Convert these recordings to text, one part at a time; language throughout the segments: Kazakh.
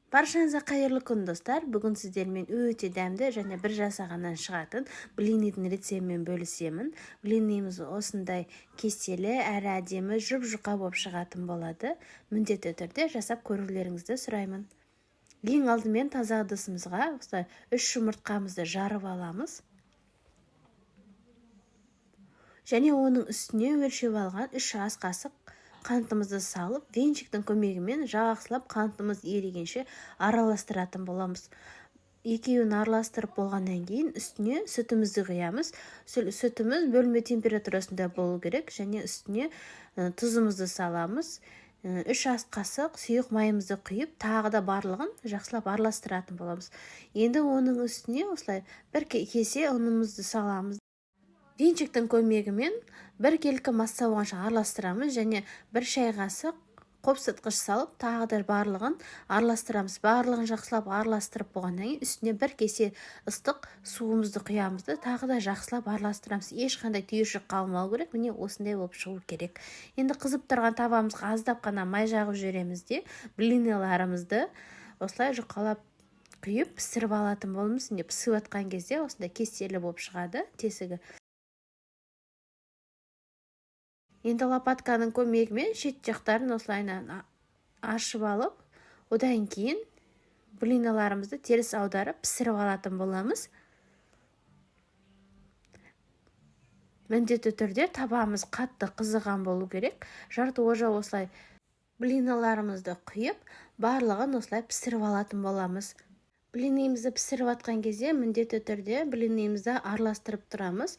Баршаңызға қайырлы күн достар. Бүгін сіздермен өте дәмді және бір жасағаннан шығатын блиннидің рецептімен бөлісемін. Блиннimiz осындай кестелі, әрі әдемі, жұп-жұқа болып шығатын болады. Міндетті түрде жасап көрулеріңізді сұраймын. Ең алдымен таза ыдысымызға 3 жұмыртқамызды жарып аламыз. Және оның үстіне өлшеп алған 3 ас қасық қантымызды салып, венчиктің көмегімен жақсылап қантымыз ерігенше араластыратын боламыз. Екеуін араластырып болғаннан кейін үстіне сүтімізді құямыз. Сүтіміз бөлме температурасында болу керек, және үстіне тұзымызды саламыз. 3 ас қасық сұйық майымызды құйып, тағы да барлығын жақсылап араластыратын боламыз. Енді оның үстіне осылай бір кесе ұнымызды саламыз. Венчиктің көмегімен бір келкі масса болғанша араластырамыз, және бір шай қасық қопсытқыш салып, тағы да барлығын араластырамыз. Барлығын жақсылап араластырып болғаннан кейін үстіне бір кесе ыстық суымызды құямыз, тағы да жақсылап араластырамыз. Ешқандай түйіршік қалмау керек. Міне осындай болып шығу керек. Енді қызып тұрған табамызға аздап қана май жағып жібереміз де, блинниларымызды осылай жұқалап құйып пісіріп алатын боламыз. Пісіп жатқан кезде осындай кестелі болып шығады тесігі. Енді лопатканың көмегімен шет жақтарын осылайынан ашып алып, одан кейін блиналарымызды теріс аударып пісіріп алатын боламыз. Міндетті түрде табамыз қатты қызыған болу керек. Жарты ожа осылай блиналарымызды құйып, барлығын осылай пісіріп алатын боламыз. Блинімізді пісіріп атқан кезде міндетті түрде блинімізді араластырып тұрамыз.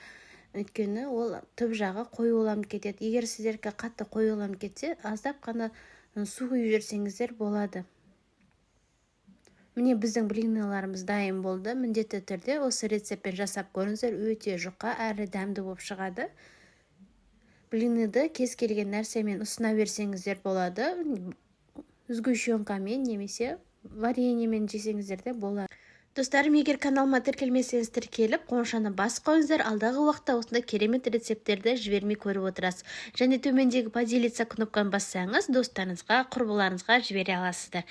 Өйткені ол түп жағы қоюланып кетеді. Егер сіздерге қатты қоюланып кетсе, аздап қана су құйып жіберсеңіздер болады. Міне біздің блинналарымыз дайын болды. Міндетті түрде осы рецептпен жасап көріңіздер, өте жұқа әрі дәмді болып шығады. Блинниді кез келген нәрсемен ұсына берсеңіздер болады. Сгущенкамен немесе вареньемен жесеңіздер де болады. Достарым, егер каналыма тіркелмесеңіз тіркеліп, қоңыршаны басып қойыңыздар, алдағы уақытта осындай керемет рецепттерді жібермей көріп отырасыз. Және төмендегі поделиться кнопканы бассаңыз, достарыңызға, құрбыларыңызға жібере аласыздар.